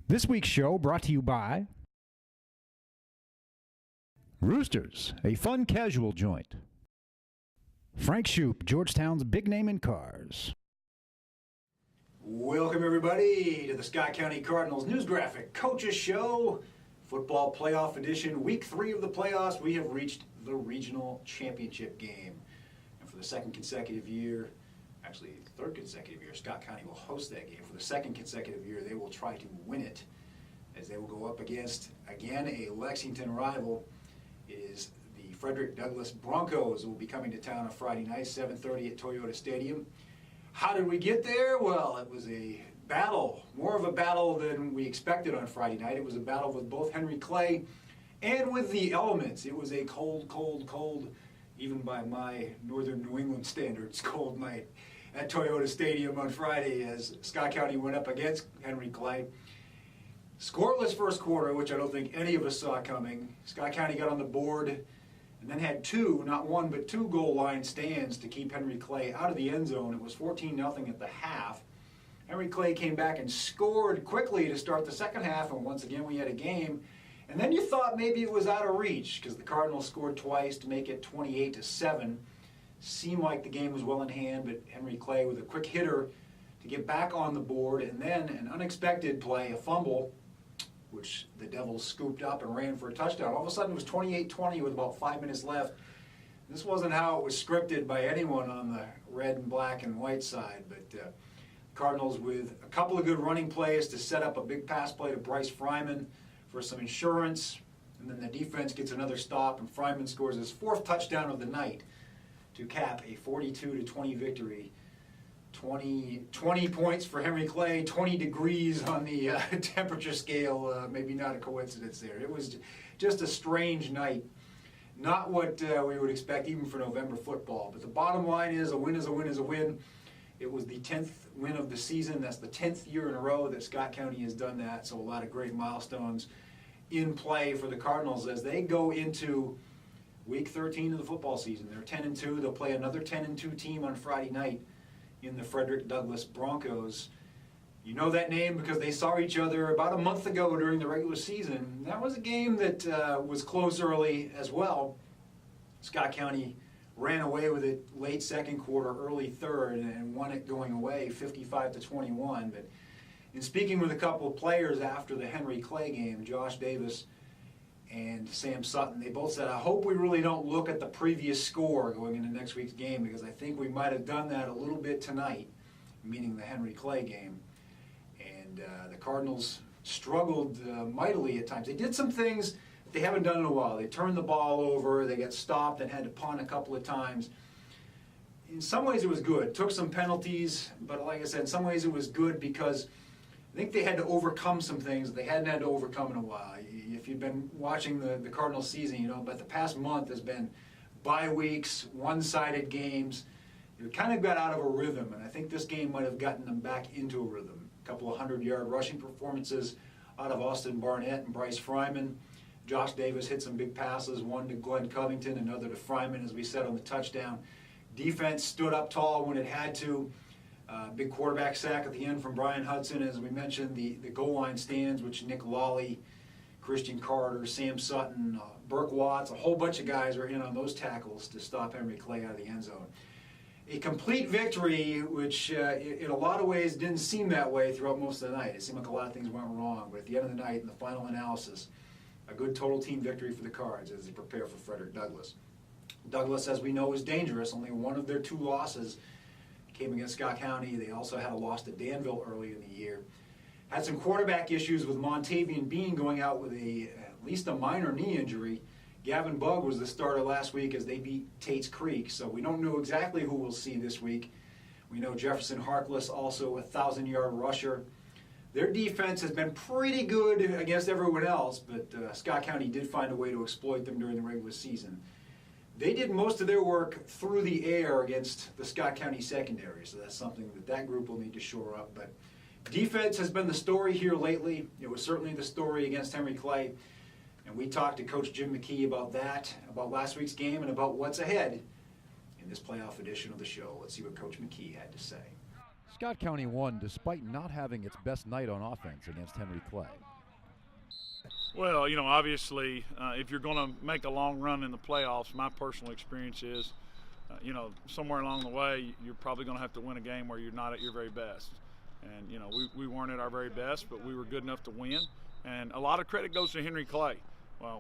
This week's show brought to you by Roosters, a fun casual joint. Frank Shoup, Georgetown's big name in cars. Welcome everybody to the Scott County Cardinals News Graphic Coaches Show, Football Playoff Edition, Week 3 of the playoffs. We have reached the regional championship game. And for the second consecutive year, actually third consecutive year, Scott County will host that game. For the second consecutive year, they will try to win it as they will go up against, again, a Lexington rival. It is the Frederick Douglass Broncos who will be coming to town on Friday night, 7:30 at Toyota Stadium. How did we get there? Well, it was a battle, more of a battle than we expected on Friday night. It was a battle with both Henry Clay and with the elements. It was a cold, even by my northern New England standards, cold night at Toyota Stadium on Friday as Scott County went up against Henry Clay. Scoreless first quarter, which I don't think any of us saw coming. Scott County got on the board and then had two, not one, but two goal line stands to keep Henry Clay out of the end zone. It was 14-0 at the half. Henry Clay came back and scored quickly to start the second half, and once again we had a game. And then you thought maybe it was out of reach because the Cardinals scored twice to make it 28-7. Seemed like the game was well in hand, but Henry Clay with a quick hitter to get back on the board, and then an unexpected play, a fumble, which the Devils scooped up and ran for a touchdown. All of a sudden it was 28-20 with about 5 minutes left. This wasn't how it was scripted by anyone on the red and black and white side, but Cardinals with a couple of good running plays to set up a big pass play to Bryce Fryman for some insurance, and then the defense gets another stop and Fryman scores his fourth touchdown of the night to cap a 42-20 victory. 20 points for Henry Clay, 20 degrees on the temperature scale, maybe not a coincidence there. It was just a strange night. Not what we would expect even for November football, but the bottom line is a win is a win is a win. It was the 10th win of the season. That's the 10th year in a row that Scott County has done that, so a lot of great milestones in play for the Cardinals as they go into Week 13 of the football season. They're 10-2. They'll play another 10-2 team on Friday night in the Frederick Douglass Broncos. You know that name because they saw each other about a month ago during the regular season. That was a game that was close early as well. Scott County ran away with it late second quarter, early third, and won it going away 55-21. But in speaking with a couple of players after the Henry Clay game, Josh Davis and Sam Sutton, they both said, I hope we really don't look at the previous score going into next week's game because I think we might have done that a little bit tonight, meaning the Henry Clay game. And the Cardinals struggled mightily at times. They did some things they haven't done in a while. They turned the ball over, they got stopped and had to punt a couple of times. In some ways it was good. Took some penalties, but like I said, in some ways it was good because I think they had to overcome some things they hadn't had to overcome in a while. If you've been watching the Cardinals season, you know, but the past month has been bye weeks, one-sided games. They kind of got out of a rhythm, and I think this game might have gotten them back into a rhythm. A couple of 100-yard rushing performances out of Austin Barnett and Bryce Fryman. Josh Davis hit some big passes, one to Glenn Covington, another to Fryman, as we said on the touchdown. Defense stood up tall when it had to. Big quarterback sack at the end from Brian Hudson. As we mentioned, the goal line stands, which Nick Lawley, Christian Carter, Sam Sutton, Burke Watts, a whole bunch of guys are in on those tackles to stop Henry Clay out of the end zone. A complete victory, which in a lot of ways didn't seem that way throughout most of the night. It seemed like a lot of things went wrong, but at the end of the night, in the final analysis, a good total team victory for the Cards as they prepare for Frederick Douglass. Douglass, as we know, is dangerous. Only one of their two losses came against Scott County. They also had a loss to Danville early in the year. Had some quarterback issues with Montavian Bean going out with at least a minor knee injury. Gavin Bugg was the starter last week as they beat Tate's Creek, so we don't know exactly who we'll see this week. We know Jefferson Harkless, also a 1,000-yard rusher. Their defense has been pretty good against everyone else, but Scott County did find a way to exploit them during the regular season. They did most of their work through the air against the Scott County secondary, so that's something that group will need to shore up. But defense has been the story here lately. It was certainly the story against Henry Clay, and we talked to Coach Jim McKee about that, about last week's game, and about what's ahead in this playoff edition of the show. Let's see what Coach McKee had to say. Scott County won despite not having its best night on offense against Henry Clay. Well, obviously, if you're going to make a long run in the playoffs, my personal experience is, somewhere along the way, you're probably going to have to win a game where you're not at your very best. And, we weren't at our very best, but we were good enough to win. And a lot of credit goes to Henry Clay.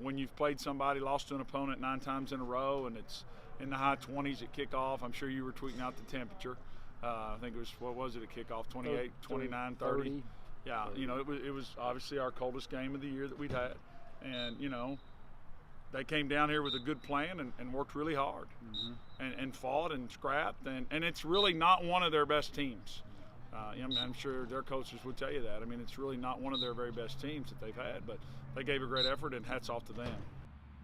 When you've played somebody, lost to an opponent 9 times in a row, and it's in the high 20s at kickoff, I'm sure you were tweeting out the temperature. I think it was, what was it at kickoff, 28, 29, 30? Yeah, it was obviously our coldest game of the year that we'd had. And, they came down here with a good plan and worked really hard and fought and scrapped. And it's really not one of their best teams. I'm sure their coaches would tell you that. I mean, it's really not one of their very best teams that they've had, but they gave a great effort, and hats off to them.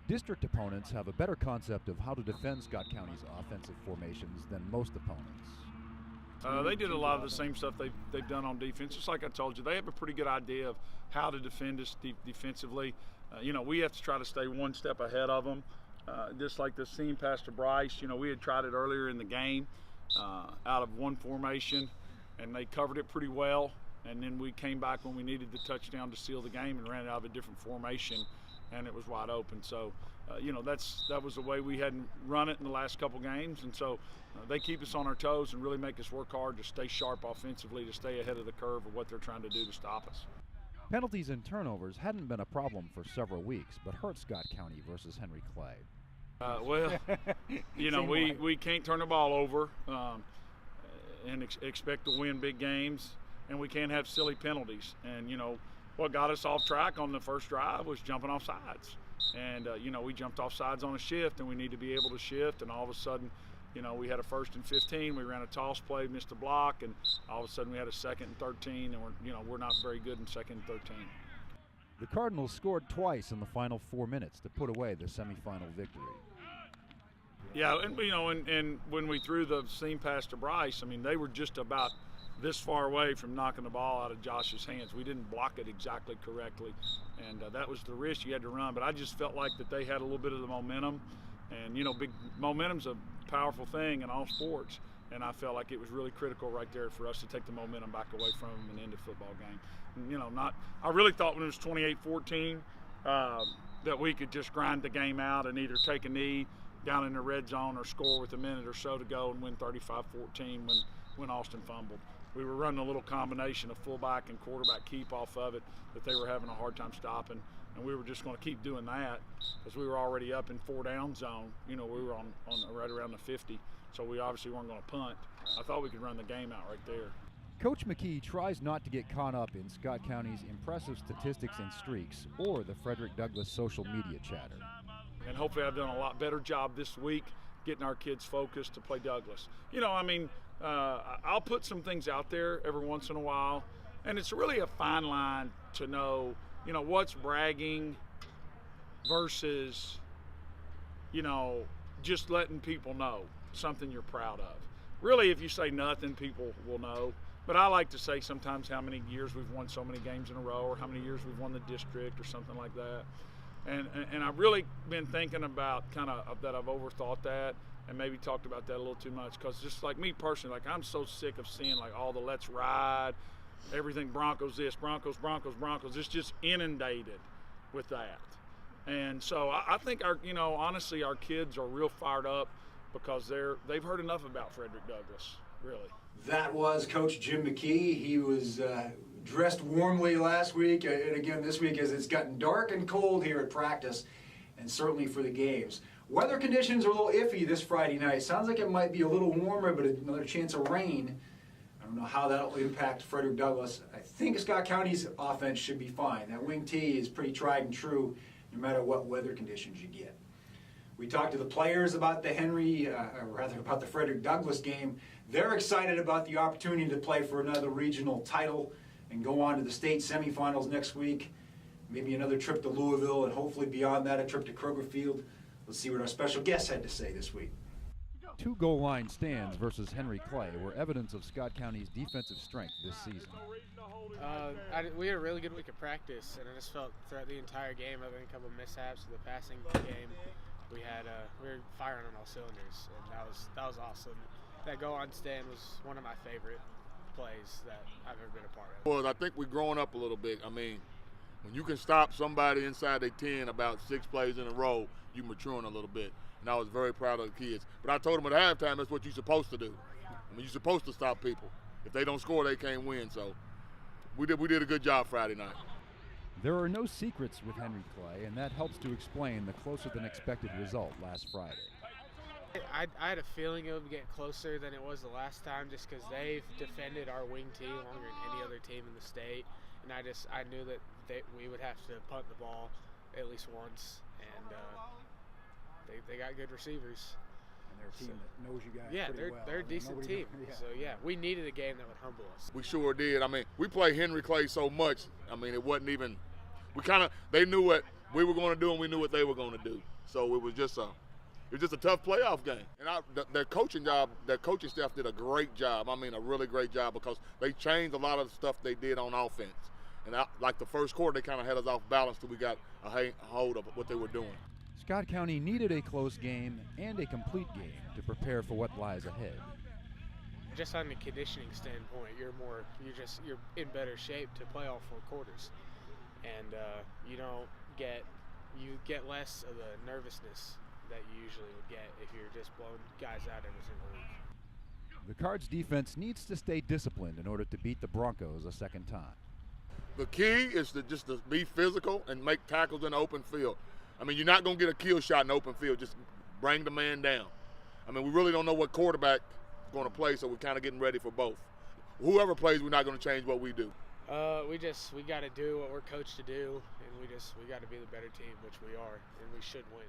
District opponents have a better concept of how to defend Scott County's offensive formations than most opponents. They did a lot of the same stuff they've done on defense. Just like I told you, they have a pretty good idea of how to defend us defensively. We have to try to stay one step ahead of them. Just like the seam pass to Bryce, we had tried it earlier in the game out of one formation, and they covered it pretty well. And then we came back when we needed the touchdown to seal the game and ran it out of a different formation, and it was wide open. So, that was the way we hadn't run it in the last couple games. And so they keep us on our toes and really make us work hard to stay sharp offensively, to stay ahead of the curve of what they're trying to do to stop us. Penalties and turnovers hadn't been a problem for several weeks, but hurt Scott County versus Henry Clay. We can't turn the ball over and expect to win big games, and we can't have silly penalties. And, what got us off track on the first drive was jumping off sides. And, we jumped off sides on a shift, and we need to be able to shift, and all of a sudden, we had a 1st and 15, we ran a toss play, missed a block, and all of a sudden we had a 2nd and 13, and we're not very good in 2nd and 13. The Cardinals scored twice in the final 4 minutes to put away the semifinal victory. Yeah, and when we threw the seam pass to Bryce, they were just about this far away from knocking the ball out of Josh's hands. We didn't block it exactly correctly, and that was the risk you had to run. But I just felt like that they had a little bit of the momentum, and big momentum's a powerful thing in all sports, and I felt like it was really critical right there for us to take the momentum back away from them and end the football game. I really thought when it was 28-14 that we could just grind the game out and either take a knee down in the red zone or score with a minute or so to go and win 35-14 when Austin fumbled. We were running a little combination of fullback and quarterback keep off of it that they were having a hard time stopping, and we were just going to keep doing that because we were already up in 4-down zone. We were on right around the 50, so we obviously weren't going to punt. I thought we could run the game out right there. Coach McKee tries not to get caught up in Scott County's impressive statistics and streaks or the Frederick Douglass social media chatter. And hopefully I've done a lot better job this week getting our kids focused to play Douglass. I'll put some things out there every once in a while, and it's really a fine line to know, what's bragging versus, just letting people know something you're proud of. Really, if you say nothing, people will know. But I like to say sometimes how many years we've won so many games in a row, or how many years we've won the district or something like that. And I've really been thinking about kind of that I've overthought that and maybe talked about that a little too much, because just like me personally, like I'm so sick of seeing like all the let's ride, everything Broncos this, Broncos, it's just inundated with that. And so I think honestly our kids are real fired up because they've heard enough about Frederick Douglass, really. That was Coach Jim McKee. He was dressed warmly last week and again this week as it's gotten dark and cold here at practice, and certainly for the games. Weather conditions are a little iffy this Friday night. Sounds like it might be a little warmer, but another chance of rain. I don't know how that'll impact Frederick Douglass. I think Scott County's offense should be fine. That wing T is pretty tried and true no matter what weather conditions you get. We talked to the players about the about the Frederick Douglass game. They're excited about the opportunity to play for another regional title and go on to the state semifinals next week. Maybe another trip to Louisville, and hopefully beyond that, a trip to Kroger Field. Let's see what our special guest had to say this week. 2 goal line stands versus Henry Clay were evidence of Scott County's defensive strength this season. We had a really good week of practice, and I just felt throughout the entire game, other than a couple of mishaps in the passing game, we were firing on all cylinders, and that was awesome. That goal line stand was one of my favorite plays that I've ever been a part of. Well, I think we're growing up a little bit. I mean, when you can stop somebody inside their 10 about 6 plays in a row, you're maturing a little bit. And I was very proud of the kids. But I told them at halftime, that's what you're supposed to do. I mean, you're supposed to stop people. If they don't score, they can't win. So we did a good job Friday night. There are no secrets with Henry Clay, and that helps to explain the closer-than-expected result last Friday. I had a feeling it would get closer than it was the last time, just because they've defended our wing tee longer than any other team in the state, and I knew that we would have to punt the ball at least once, and they got good receivers. And they're a team that knows you guys Yeah, pretty well. they're a decent team. Yeah. So yeah, we needed a game that would humble us. We sure did. I mean, we play Henry Clay so much. I mean, it wasn't even. They knew what we were going to do, and we knew what they were going to do. So it was just a tough playoff game. And their coaching staff did a great job. I mean, a really great job, because they changed a lot of the stuff they did on offense. And like the first quarter, they kind of had us off balance till we got a hold of what they were doing. Scott County needed a close game and a complete game to prepare for what lies ahead. Just on the conditioning standpoint, you're in better shape to play all 4 quarters, and you get less of the nervousness that you usually would get if you're just blowing guys out every single week. The Cards defense needs to stay disciplined in order to beat the Broncos a second time. The key is to be physical and make tackles in the open field. I mean, you're not going to get a kill shot in the open field. Just bring the man down. I mean, we really don't know what quarterback is going to play, so we're kind of getting ready for both. Whoever plays, we're not going to change what we do. We got to do what we're coached to do, and we got to be the better team, which we are, and we should win.